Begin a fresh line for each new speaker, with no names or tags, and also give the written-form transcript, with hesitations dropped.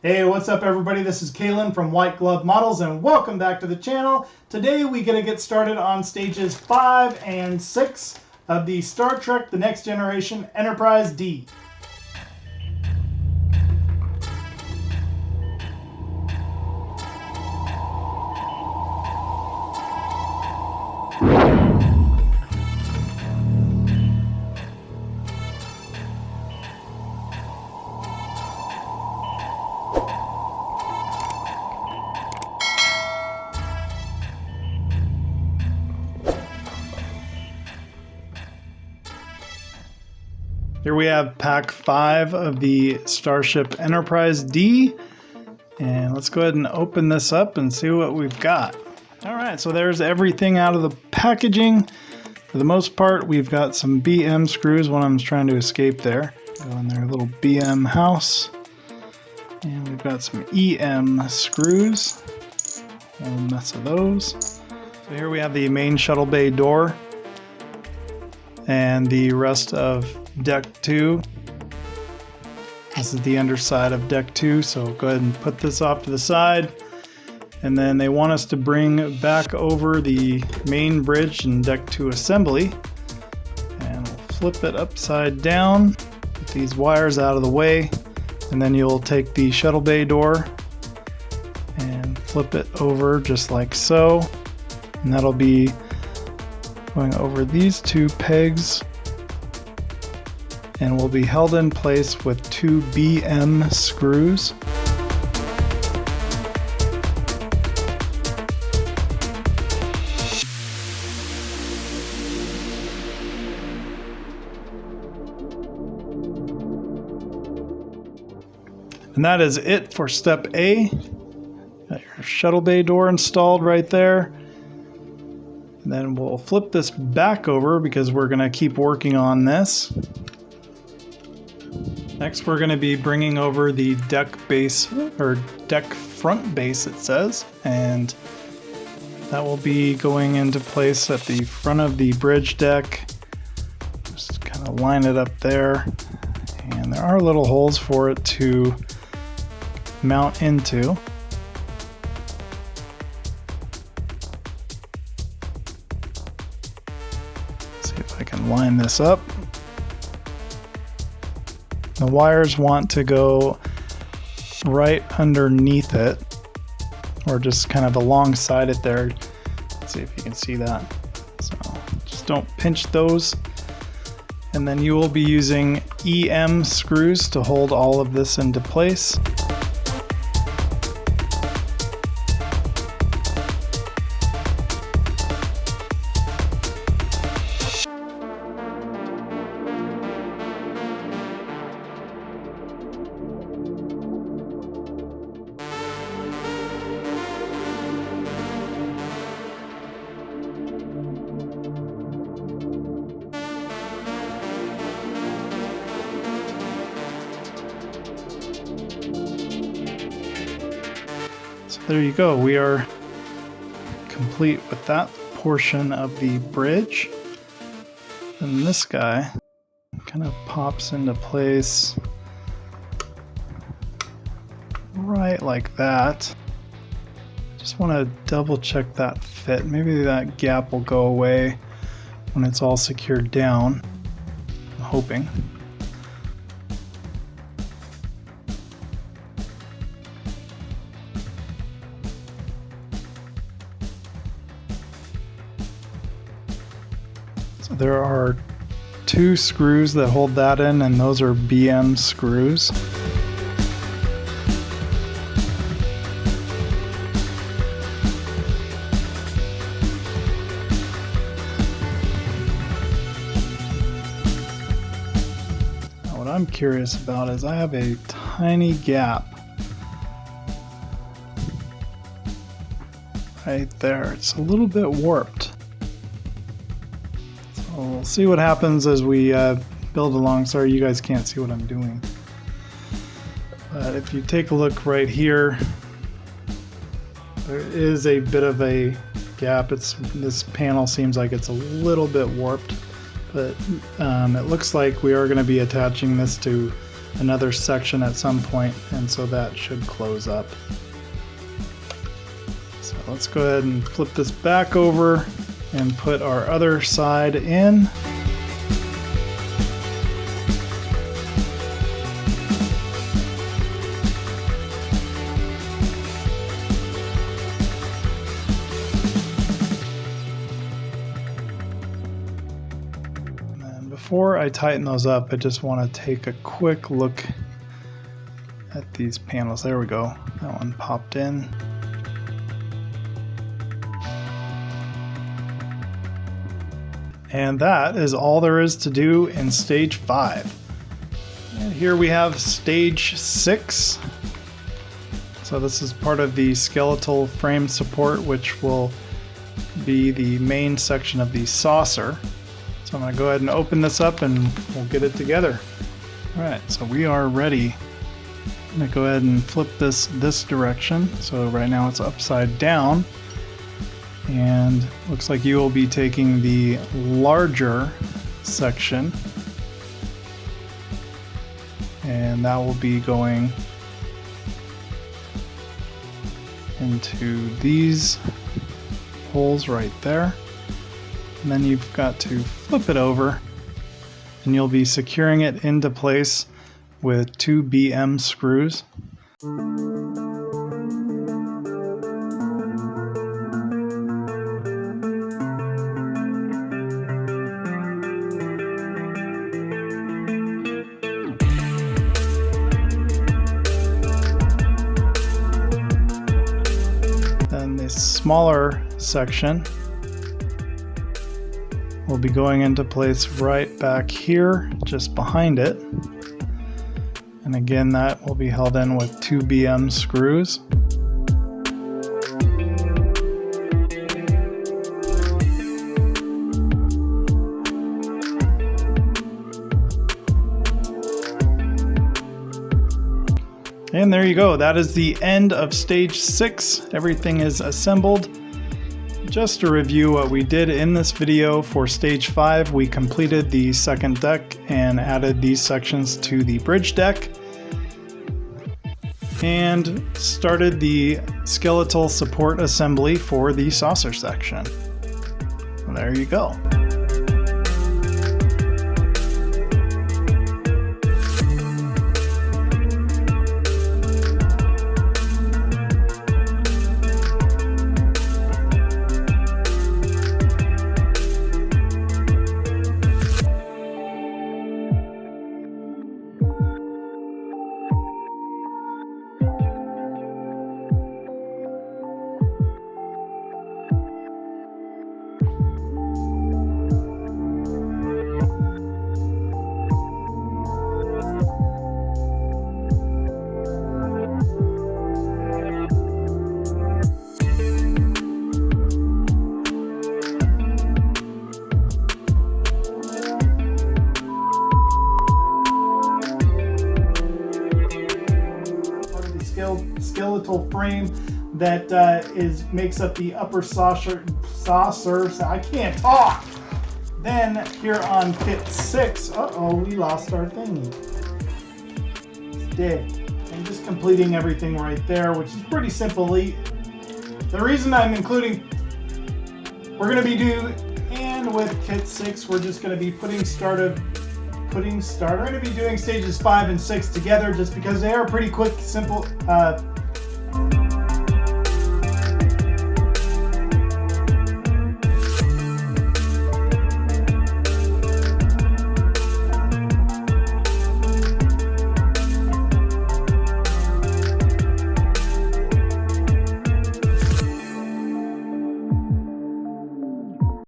Hey, what's up everybody? This is Kalen from White Glove Models and welcome back to the channel. Today we get to get started on stages 5 and 6 of the Star Trek The Next Generation Enterprise D. Here we have pack 5 of the Starship Enterprise D, and let's go ahead and open this up and see what we've got. Alright, so there's everything out of the packaging. For the most part, we've got some BM screws. One of them's trying to escape there. Go in their little BM house. And we've got some EM screws. A whole mess of those. So here we have the main shuttle bay door and the rest of Deck 2. This is the underside of Deck 2, so go ahead and put this off to the side. And then they want us to bring back over the main bridge and Deck 2 assembly. And we'll flip it upside down, get these wires out of the way, and then you'll take the shuttle bay door and flip it over just like so. And that'll be going over these two pegs and will be held in place with two BM screws. And that is it for step A. Got your shuttle bay door installed right there. And then we'll flip this back over because we're going to keep working on this. Next, we're going to be bringing over the deck base, or deck front base it says, and that will be going into place at the front of the bridge deck. Just kind of line it up there, and there are little holes for it to mount into. See if I can line this up. The wires want to go right underneath it, or just kind of alongside it there. Let's see if you can see that. So just don't pinch those. And then you will be using EM screws to hold all of this into place. So there you go, we are complete with that portion of the bridge. And this guy kind of pops into place right like that. Just want to double check that fit. Maybe that gap will go away when it's all secured down. I'm hoping. There are two screws that hold that in, and those are BM screws. Now what I'm curious about is I have a tiny gap right there. It's a little bit warped. We'll see what happens as we build along. Sorry, you guys can't see what I'm doing. But if you take a look right here, there is a bit of a gap. This panel seems like it's a little bit warped, but it looks like we are going to be attaching this to another section at some point, and so that should close up. So let's go ahead and flip this back over and put our other side in. Before I tighten those up, I just want to take a quick look at these panels. There we go. That one popped in. And that is all there is to do in stage 5. And here we have stage 6. So this is part of the skeletal frame support, which will be the main section of the saucer. So I'm going to go ahead and open this up and we'll get it together. Alright, so we are ready. I'm going to go ahead and flip this direction. So right now it's upside down. And looks like you will be taking the larger section. And that will be going into these holes right there. And then you've got to flip it over and you'll be securing it into place with 2 BM screws. Then the smaller section will be going into place right back here, just behind it. And again, that will be held in with 2 BM screws. And there you go. That is the end of stage 6. Everything is assembled. Just to review what we did in this video for stage 5, we completed the second deck and added these sections to the bridge deck and started the skeletal support assembly for the saucer section. Well, there you go. Skeletal frame that makes up the upper saucer. I can't talk. Then here on kit 6, we lost our thingy. It's dead. I'm just completing everything right there, which is pretty simple. The reason I'm including, we're going to be doing, and with kit 6, we're just going to be we're going to be doing stages 5 and 6 together just because they are pretty quick, simple.